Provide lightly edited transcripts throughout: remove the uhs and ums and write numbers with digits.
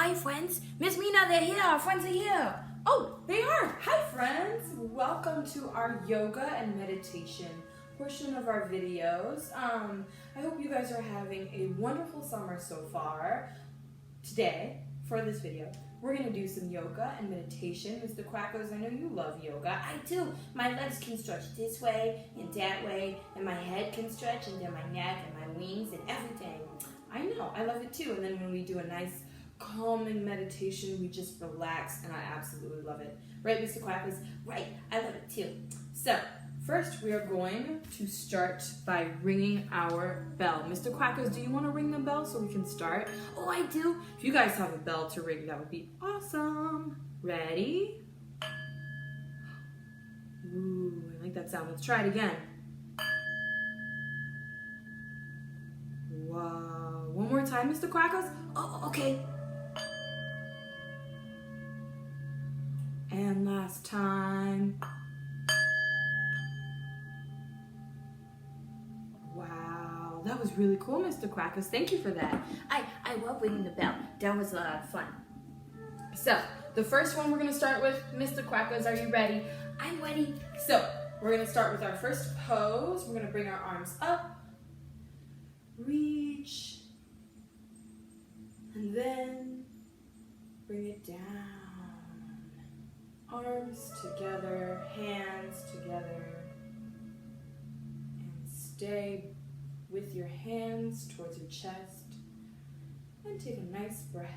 hi friends. Miss Mina, they're here. Our friends are here. Oh, they are. Hi friends. Welcome to our yoga and meditation portion of our videos. I hope you guys are having a wonderful summer so far. Today, for this video, we're going to do some yoga and meditation. Mr.Quackas, I know you love yoga. I do. My legs can stretch this way and that way, and my head can stretch, and then my neck and my wings and everything. I know. I love it too. And then when we do a nice calming meditation, we just relax, and I absolutely love it. Right, Mr. Quackas? Right. I love it too. So, first we are going to start by ringing our bell. Mr. Quackas, do you want to ring the bell so we can start? Oh, I do. If you guys have a bell to ring, that would be awesome. Ready? Ooh, I like that sound. Let's try it again. Wow. One more time, Mr. Quackas. Oh, okay. And last time. Wow, that was really cool, Mr. Quackas. Thank you for that. I love ringing the bell. That was a lot of fun. So, the first one we're going to start with, Mr. Quackas, are you ready? I'm ready. So, we're going to start with our first pose. We're going to bring our arms up, reach, and then bring it down. Arms together, hands together, and stay with your hands towards your chest, and take a nice breath.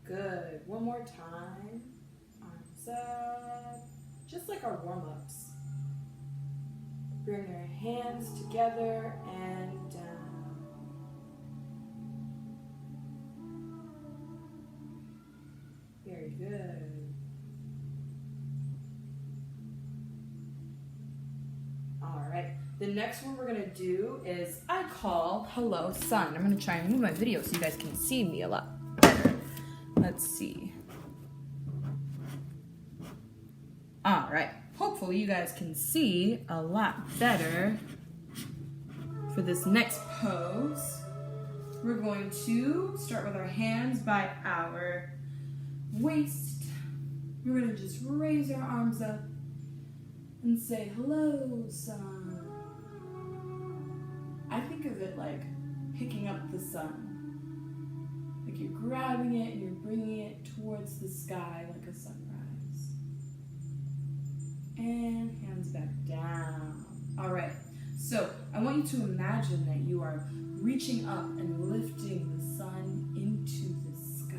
Good. One more time. Arms up. Just like our warm-ups. Bring your hands together and down. Very good. All right. The next one we're going to do is I call Hello Sun. I'm going to try and move my video so you guys can see me a lot better. Let's see. All right. Hopefully you guys can see a lot better for this next pose. We're going to start with our hands by our waist. We're going to just raise our arms up and say, hello, sun. I think of it like picking up the sun. Like you're grabbing it and you're bringing it towards the sky like a sunrise. And hands back down. All right. So I want you to imagine that you are reaching up and lifting the sun into the sky.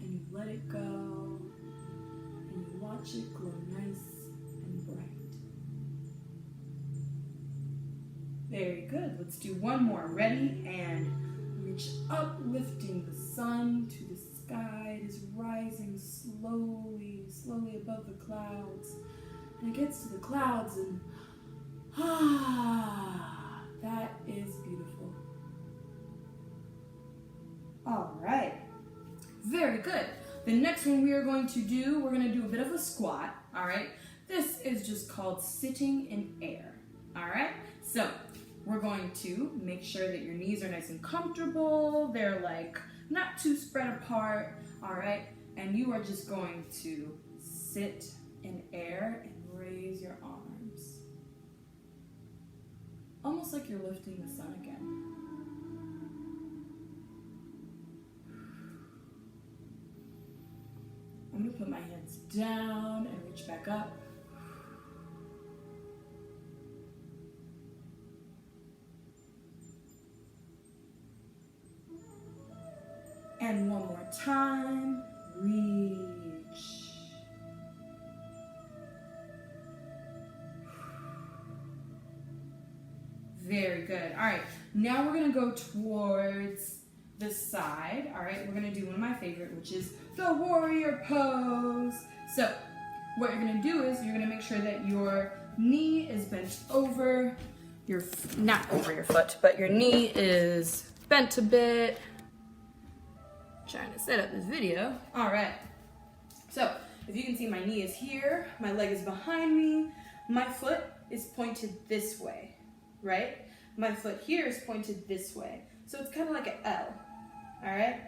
And you let it go. And you watch it glow nice and bright. Very good. Let's do one more. Ready? And reach up, lifting the sun to the sky. It is rising slowly, slowly above the clouds. And it gets to the clouds and that is beautiful. All right. Very good. The next one we're going to do a bit of a squat, all right? This is just called sitting in air, all right? So we're going to make sure that your knees are nice and comfortable. They're like not too spread apart, all right? And you are just going to sit in air and raise your arms. Almost like you're lifting the sun again. I'm going to put my hands down and reach back up. And one more time, reach. Very good. All right, now we're gonna go towards the side. All right, we're gonna do one of my favorite, which is the warrior pose. So what you're gonna do is you're gonna make sure that your knee is bent over your, not over your foot, but your knee is bent a bit. Trying to set up this video. All right. So if you can see, my knee is here, my leg is behind me, my foot is pointed this way, right? My foot here is pointed this way. So it's kind of like an L, all right?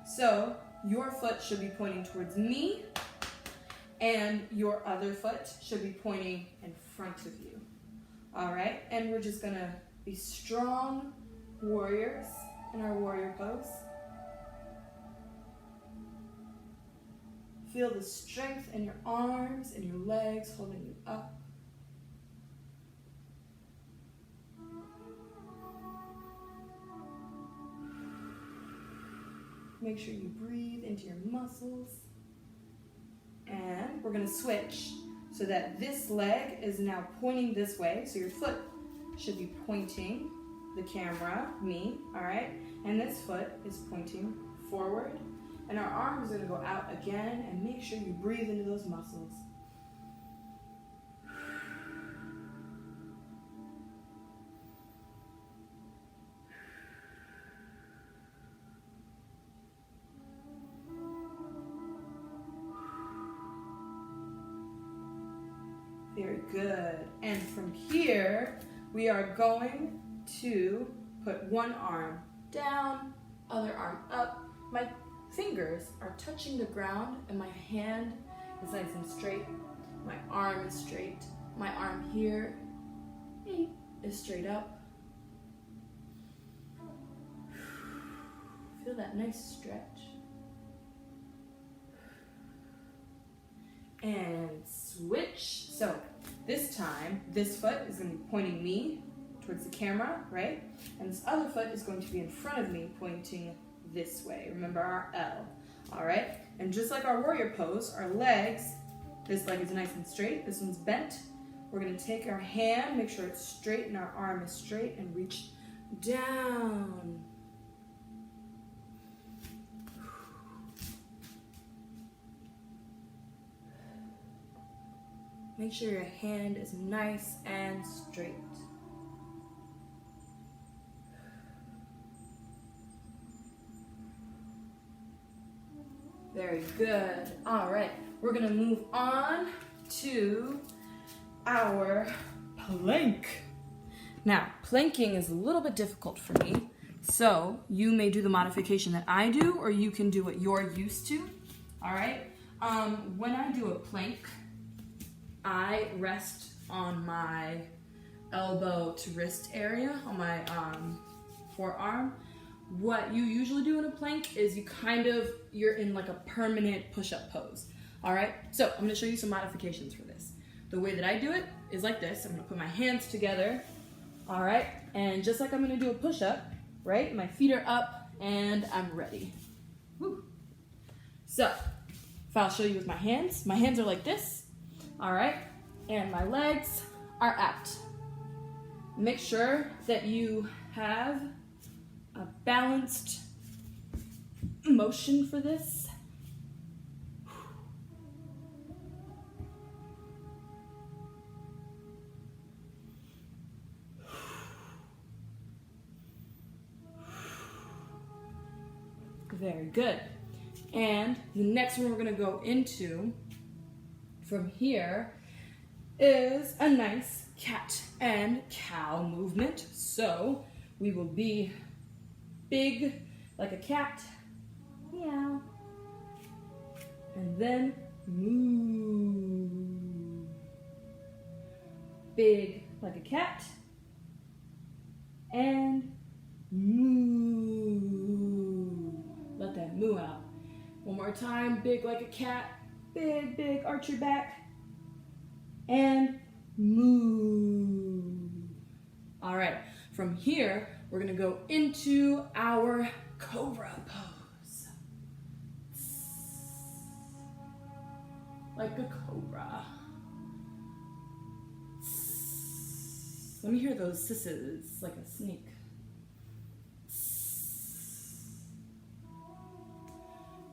So your foot should be pointing towards me, and your other foot should be pointing in front of you, all right? And we're just gonna be strong warriors in our warrior pose. Feel the strength in your arms and your legs holding you up. Make sure you breathe into your muscles. And we're gonna switch so that this leg is now pointing this way. So your foot should be pointing the camera, me, all right? And this foot is pointing forward. And our arms are gonna go out again, and make sure you breathe into those muscles. Very good. And from here, we are going to put one arm down, other arm up. My fingers are touching the ground, and my hand is nice and straight. My arm is straight. My arm here is straight up. Feel that nice stretch. And switch. So this time, this foot is going to be pointing me towards the camera, right? And this other foot is going to be in front of me, pointing this way. Remember our L, all right? And just like our warrior pose, our legs, this leg is nice and straight, this one's bent. We're gonna take our hand, make sure it's straight and our arm is straight, and reach down. Make sure your hand is nice and straight. Very good. All right, we're gonna move on to our plank. Now, planking is a little bit difficult for me, so you may do the modification that I do, or you can do what you're used to, all right? When I do a plank, I rest on my elbow to wrist area, on my forearm. What you usually do in a plank is you're in like a permanent push-up pose, all right? So I'm gonna show you some modifications for this. The way that I do it is like this. I'm gonna put my hands together, all right? And just like I'm gonna do a push-up, right? My feet are up and I'm ready. Woo. So, if I'll show you with my hands are like this, all right? And my legs are out. Make sure that you have a balanced motion for this. Very good. And the next one we're going to go into from here is a nice cat and cow movement. So we will be big like a cat, meow, and then moo. Big like a cat, and moo. Let that moo out. One more time, big like a cat, big, big, arch your back, and moo. All right, from here, we're gonna go into our cobra pose. Like a cobra. Let me hear those sisses, like a snake.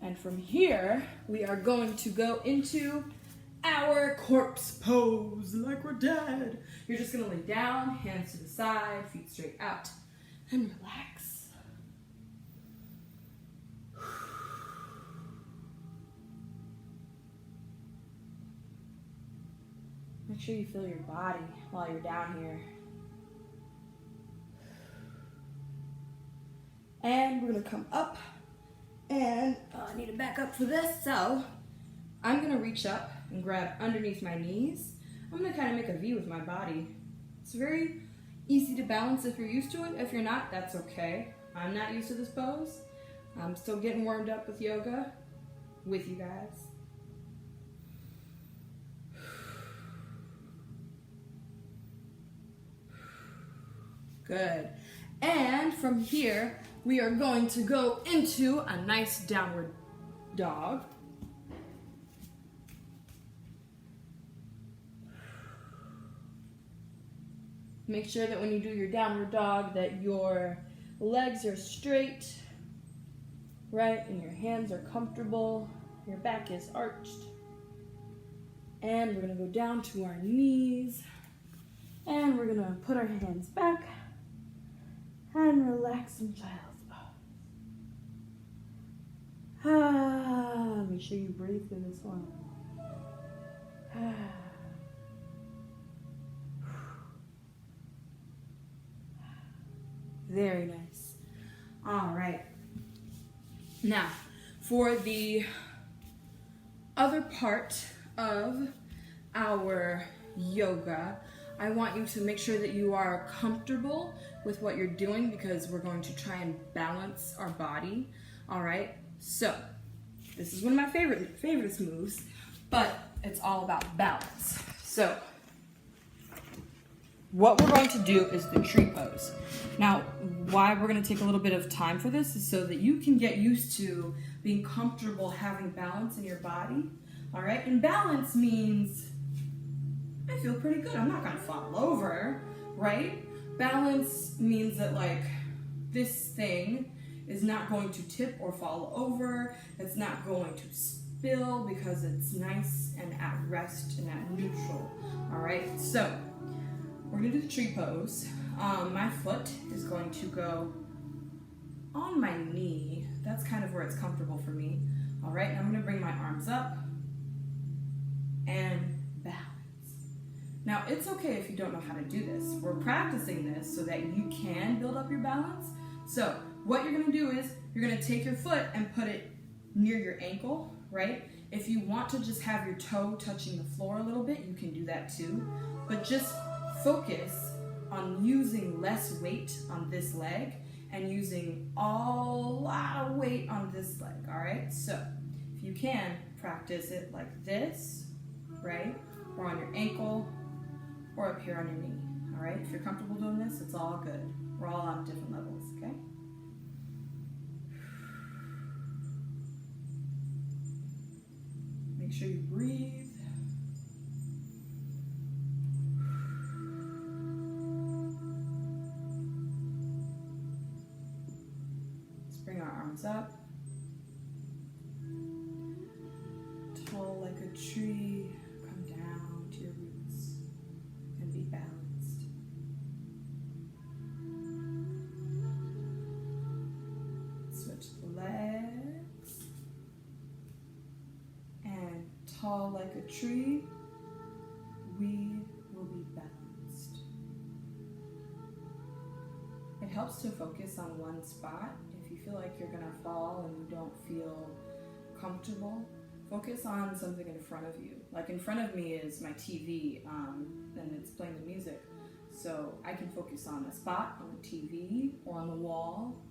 And from here, we are going to go into our corpse pose, like we're dead. You're just gonna lay down, hands to the side, feet straight out, and relax. Make sure you feel your body while you're down here. And we're gonna come up, and I need to back up for this, so I'm gonna reach up and grab underneath my knees. I'm gonna kind of make a V with my body. It's very easy to balance if you're used to it. If you're not, that's okay. I'm not used to this pose. I'm still getting warmed up with yoga with you guys. Good. And from here, we are going to go into a nice downward dog. Make sure that when you do your downward dog that your legs are straight, right? And your hands are comfortable. Your back is arched. And we're gonna go down to our knees. And we're gonna put our hands back and relax in child's pose. Make sure you breathe through this one. Very nice. All right. Now, for the other part of our yoga, I want you to make sure that you are comfortable with what you're doing because we're going to try and balance our body. All right. So, this is one of my favorite moves, but it's all about balance. So, what we're going to do is the tree pose. Now, why we're going to take a little bit of time for this is so that you can get used to being comfortable having balance in your body. All right, and balance means I feel pretty good. I'm not going to fall over, right? Balance means that like this thing is not going to tip or fall over. It's not going to spill because it's nice and at rest and at neutral. All right, so we're gonna do the tree pose. My foot is going to go on my knee. That's kind of where it's comfortable for me. All right, and I'm gonna bring my arms up and balance. Now, it's okay if you don't know how to do this. We're practicing this so that you can build up your balance. So what you're gonna do is you're gonna take your foot and put it near your ankle, right? If you want to just have your toe touching the floor a little bit, you can do that too. But just focus on using less weight on this leg and using a lot of weight on this leg, all right? So if you can, practice it like this, right? Or on your ankle, or up here on your knee, all right? If you're comfortable doing this, it's all good. We're all on different levels, okay? Make sure you breathe. Up, tall like a tree, come down to your roots and be balanced. Switch the legs and tall like a tree, we will be balanced. It helps to focus on one spot. If you feel like you're gonna fall and you don't feel comfortable, focus on something in front of you. Like in front of me is my TV, and it's playing the music. So I can focus on a spot on the TV or on the wall.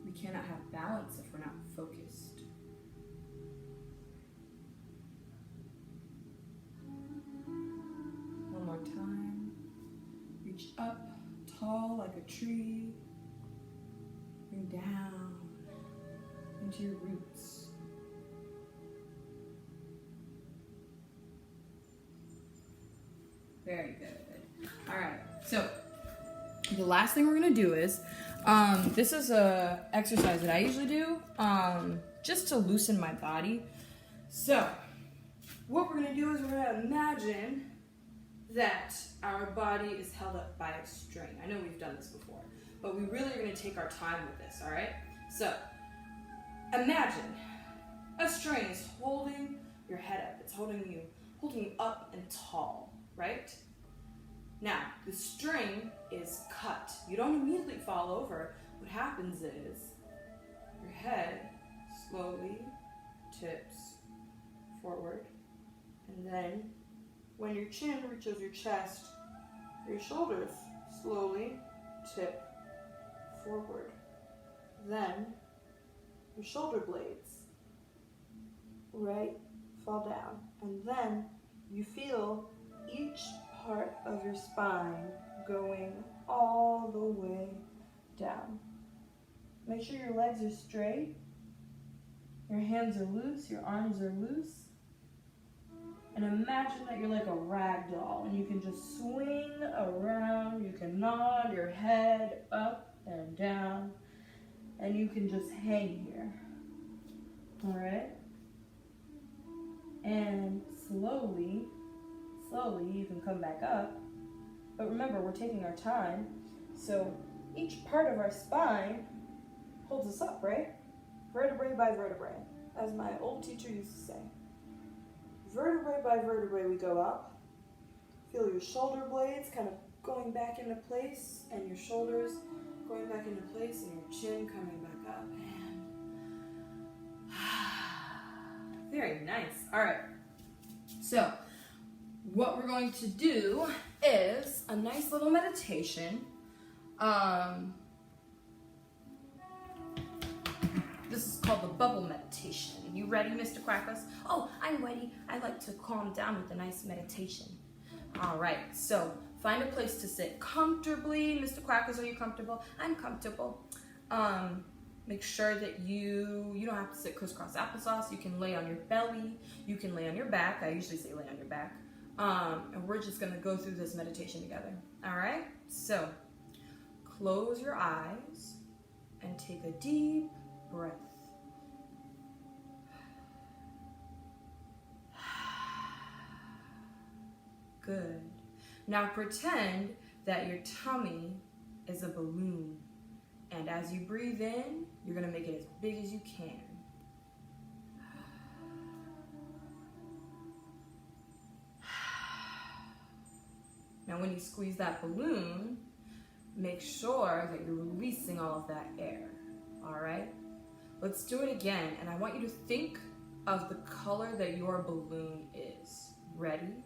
We cannot have balance if we're not focused. One more time. Reach up, tall like a tree, bring down into your roots. Very good. All right, so the last thing we're gonna do is, this is a exercise that I usually do, just to loosen my body. So what we're gonna do is we're gonna imagine that our body is held up by a string. I know we've done this before, but we really are going to take our time with this, all right? So, imagine A string is holding your head up. It's holding you up and tall, right? Now, the string is cut. You don't immediately fall over. What happens is your head slowly tips forward, and then when your chin reaches your chest, your shoulders slowly tip forward. Then your shoulder blades fall down, and then you feel each part of your spine going all the way down. Make sure your legs are straight, your hands are loose, your arms are loose, and imagine that you're like a rag doll and you can just swing around, you can nod your head up and down, and you can just hang here. All right? And slowly you can come back up. But remember, we're taking our time, so each part of our spine holds us up, right? Vertebrae by vertebrae, as my old teacher used to say. Vertebrae by vertebrae, we go up. Feel your shoulder blades kind of going back into place, and your shoulders going back into place, and your chin coming back up. And very nice. All right. So, what we're going to do is a nice little meditation. This is called the bubble meditation. You ready, Mr. Quackas? Oh, I'm ready. I like to calm down with a nice meditation. All right, so find a place to sit comfortably. Mr. Quackas, are you comfortable? I'm comfortable. Make sure that you don't have to sit crisscross applesauce. You can lay on your belly. You can lay on your back. I usually say lay on your back. And we're just gonna go through this meditation together. All right, so close your eyes and take a deep breath. Good. Now pretend that your tummy is a balloon, and as you breathe in, you're gonna make it as big as you can. Now when you squeeze that balloon, make sure that you're releasing all of that air, all right? Let's do it again, and I want you to think of the color that your balloon is. Ready?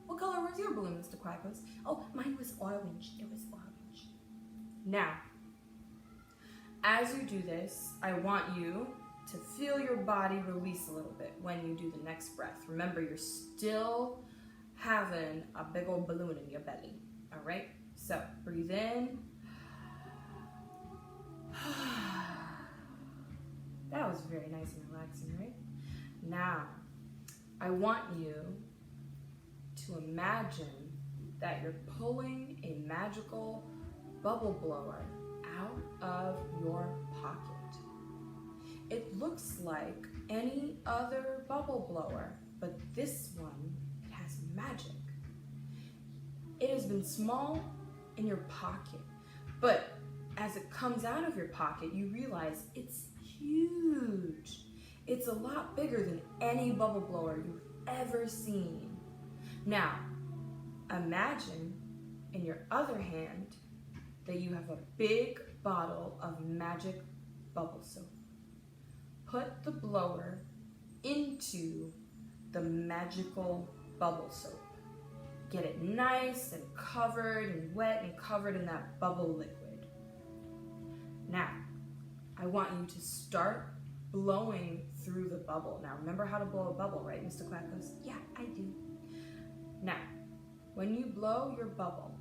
What color was your balloon, Mr. Quackas? Oh, mine was orange. It was orange. Now, as you do this, I want you to feel your body release a little bit when you do the next breath. Remember, you're still having a big old balloon in your belly, all right? So, breathe in. That was very nice and relaxing, right? Now, I want you to imagine that you're pulling a magical bubble blower out of your pocket. It looks like any other bubble blower, but this one, it has magic. It has been small in your pocket, but as it comes out of your pocket, you realize it's huge. It's a lot bigger than any bubble blower you've ever seen. Now, imagine in your other hand that you have a big bottle of magic bubble soap. Put the blower into the magical bubble soap. Get it nice and covered and wet and covered in that bubble liquid. Now, I want you to start blowing through the bubble. Now, remember how to blow a bubble, right, Mr. Quackas? Yeah, I do. Now, when you blow your bubble,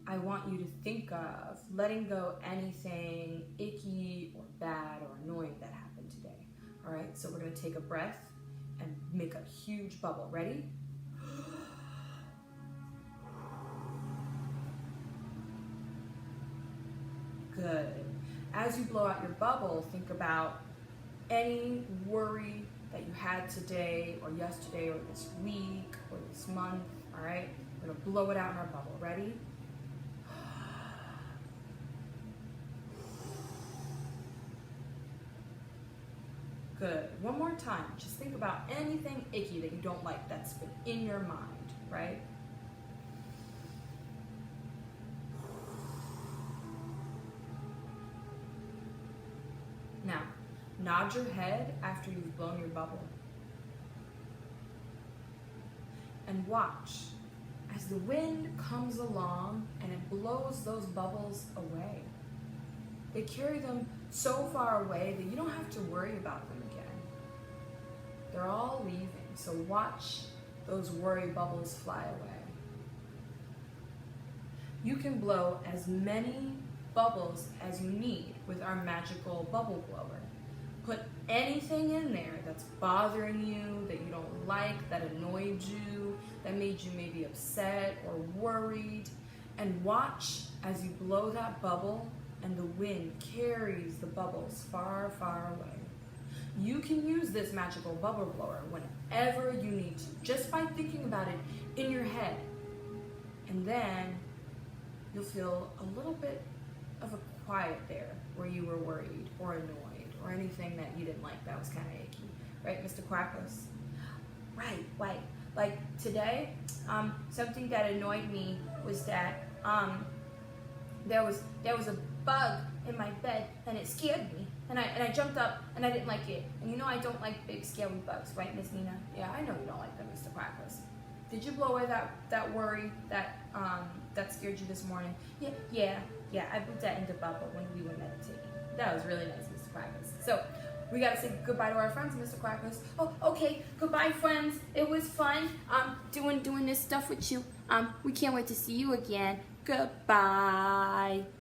I want you to think of letting go anything icky or bad or annoying that happened today. All right, so we're gonna take a breath and make a huge bubble. Ready? Good. As you blow out your bubble, think about any worry that you had today or yesterday or this week or this month, all right? We're gonna blow it out in our bubble. Ready? Good. One more time. Just think about anything icky that you don't like that's been in your mind, right? Now, nod your head after you've blown your bubble. And watch as the wind comes along and it blows those bubbles away. They carry them so far away that you don't have to worry about them again. They're all leaving, so watch those worry bubbles fly away. You can blow as many bubbles as you need with our magical bubble blower. Put anything in there that's bothering you, that you don't like, that annoyed you, that made you maybe upset or worried, and watch as you blow that bubble and the wind carries the bubbles far, far away. You can use this magical bubble blower whenever you need to, just by thinking about it in your head. And then you'll feel a little bit of a quiet there where you were worried or annoyed or anything that you didn't like that was kind of icky. Right, Mr. Quackas? Right. Like today, something that annoyed me was that there was a bug in my bed and it scared me. And I jumped up and I didn't like it. And you know I don't like big scary bugs, right, Miss Nina? Yeah, I know you don't like them, Mr. Quackas. Did you blow away that worry that scared you this morning? Yeah. I put that in the bubble when we were meditating. That was really nice, Mr. Quackas. So we gotta say goodbye to our friends, Mr. Quackas. Oh, okay. Goodbye, friends. It was fun doing this stuff with you. We can't wait to see you again. Goodbye.